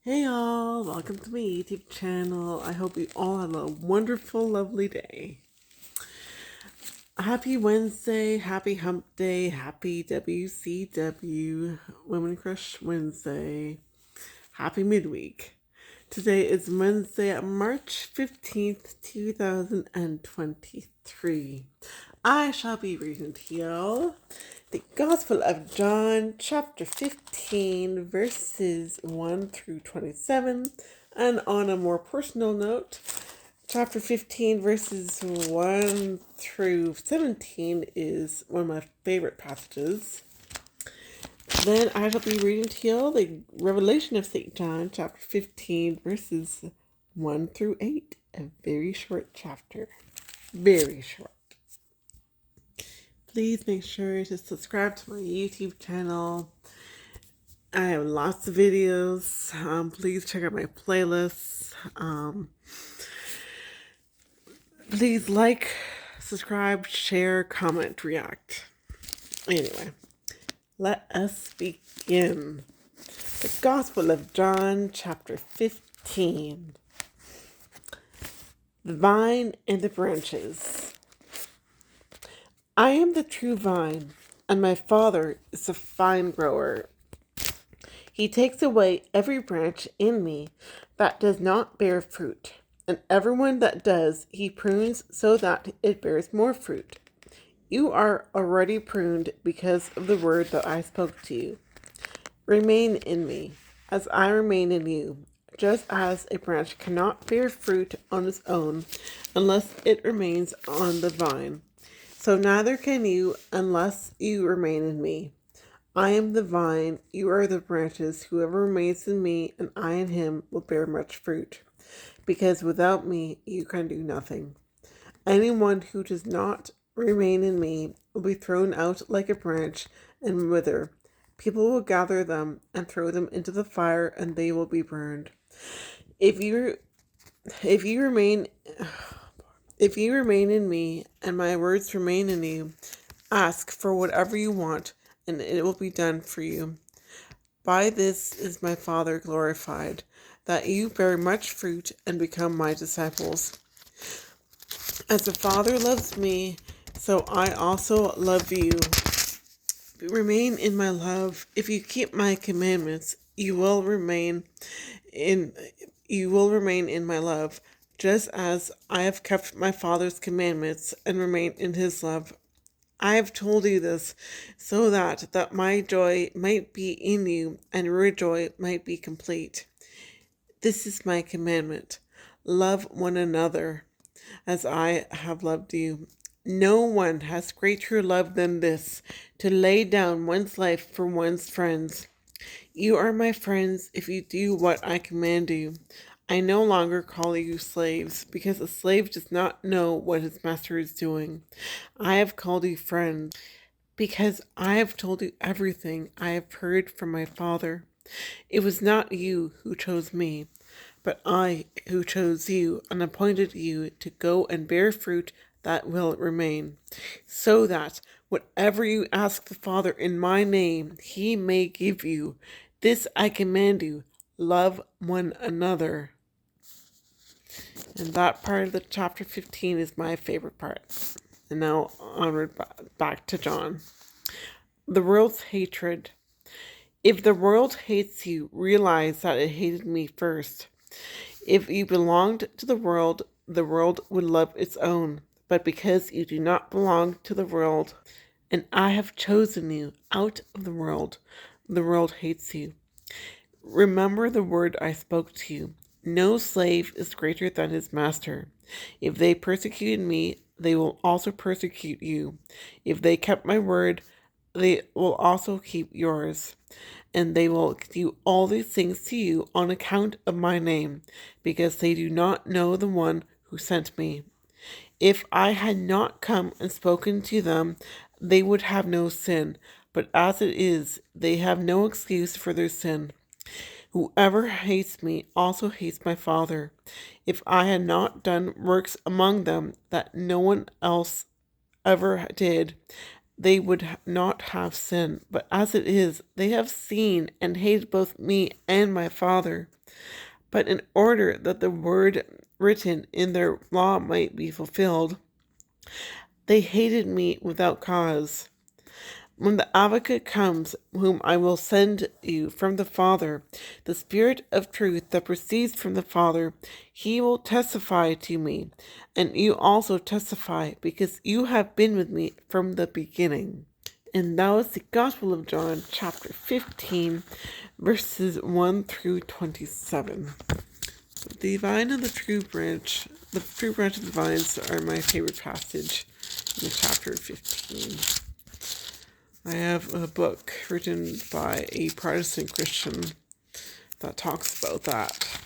Hey y'all, welcome to my YouTube channel. I hope you all have a wonderful, lovely day. Happy Wednesday, happy hump day, happy WCW, Women Crush Wednesday, happy midweek. Today is Wednesday, March 15th, 2023. I shall be reading to y'all the Gospel of John, chapter 15, verses 1 through 27. And on a more personal note, chapter 15, verses 1 through 17 is one of my favorite passages. Then I shall be reading to you the Revelation of St. John, chapter 15, verses 1 through 8. A very short chapter. Very short. Please make sure to subscribe to my YouTube channel. I have lots of videos. Please check out my playlists. Please like, subscribe, share, comment, react. Anyway, let us begin. The Gospel of John, chapter 15. The vine and the branches. I am the true vine, and my Father is the vine grower. He takes away every branch in me that does not bear fruit, and everyone that does, he prunes so that it bears more fruit. You are already pruned because of the word that I spoke to you. Remain in me, as I remain in you, just as a branch cannot bear fruit on its own unless it remains on the vine. So neither can you unless you remain in me. I am the vine, you are the branches. Whoever remains in me and I in him will bear much fruit, because without me you can do nothing. Anyone who does not remain in me will be thrown out like a branch and wither. People will gather them and throw them into the fire, and they will be burned. If you remain in me and my words remain in you, ask for whatever you want, and it will be done for you. By this is my Father glorified, that you bear much fruit and become my disciples. As the Father loves me, so I also love you. Remain in my love. If you keep my commandments, you will remain in my love, just as I have kept my Father's commandments and remain in his love. I have told you this so that my joy might be in you and your joy might be complete. This is my commandment. Love one another as I have loved you. No one has greater love than this, to lay down one's life for one's friends. You are my friends if you do what I command you. I no longer call you slaves, because a slave does not know what his master is doing. I have called you friends, because I have told you everything I have heard from my Father. It was not you who chose me, but I who chose you and appointed you to go and bear fruit that will remain, so that whatever you ask the Father in my name, he may give you. This I command you, love one another. And that part of the chapter 15 is my favorite part. And now onward back to John. The world's hatred. If the world hates you, realize that it hated me first. If you belonged to the world would love its own. But because you do not belong to the world, and I have chosen you out of the world hates you. Remember the word I spoke to you. No slave is greater than his master. If they persecuted me, they will also persecute you. If they kept my word, they will also keep yours. And they will do all these things to you on account of my name, because they do not know the one who sent me. If I had not come and spoken to them, they would have no sin. But as it is, they have no excuse for their sin. Whoever hates me also hates my Father. If I had not done works among them that no one else ever did, they would not have sin. But as it is, they have seen and hated both me and my Father. But in order that the word written in their law might be fulfilled, they hated me without cause. When the Advocate comes, whom I will send you from the Father, the Spirit of truth that proceeds from the Father, he will testify to me, and you also testify, because you have been with me from the beginning. And that was the Gospel of John, chapter 15, verses 1 through 27. The vine and the true branch of the vines are my favorite passage in chapter 15. I have a book written by a Protestant Christian that talks about that.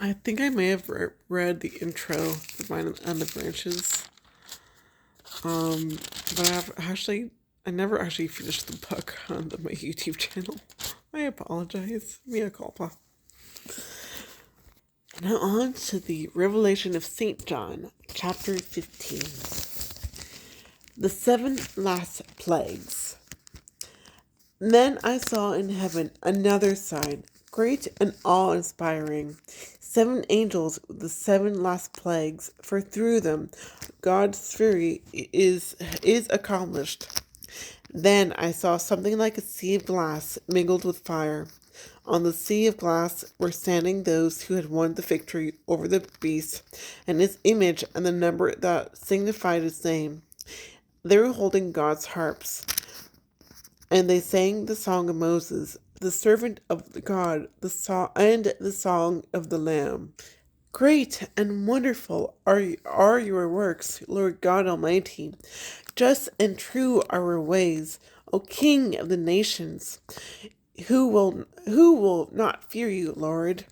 I think I may have read the intro, The Vine and the Branches. But I never actually finished the book on my YouTube channel. I apologize. Mea culpa. Now on to the Revelation of St. John, chapter 15. The 7 last plagues. Then I saw in heaven another sign, great and awe-inspiring, 7 angels with the 7 last plagues, for through them God's fury is accomplished. Then I saw something like a sea of glass mingled with fire. On the sea of glass were standing those who had won the victory over the beast and his image and the number that signified his name. They were holding God's harps, and they sang the song of Moses, the servant of God, and the song of the Lamb. Great and wonderful are your works, Lord God Almighty. Just and true are your ways, O King of the nations. Who will not fear you, Lord,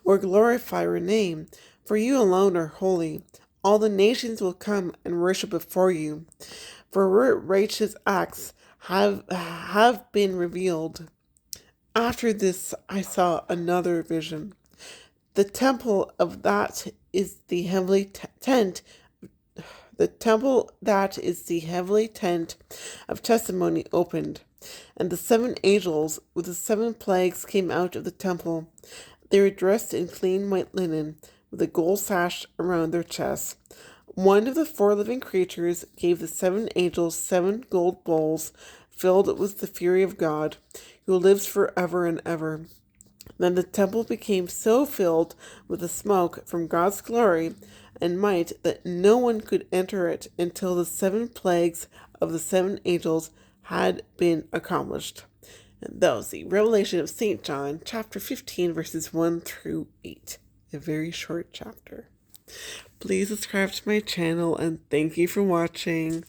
or glorify your name? For you alone are holy. All the nations will come and worship before you. For your righteous acts have been revealed. After this I saw another vision. The temple that is the heavenly tent of testimony opened, and the 7 angels with the 7 plagues came out of the temple. They were dressed in clean white linen, with a gold sash around their chests. One of the 4 living creatures gave the 7 angels 7 gold bowls filled with the fury of God, who lives forever and ever. Then the temple became so filled with the smoke from God's glory and might that no one could enter it until the 7 plagues of the 7 angels had been accomplished. And that was the Revelation of St. John, chapter 15, verses 1 through 8. A very short chapter. Please subscribe to my channel, and thank you for watching.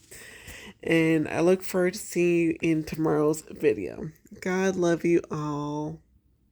And I look forward to seeing you in tomorrow's video. God love you all.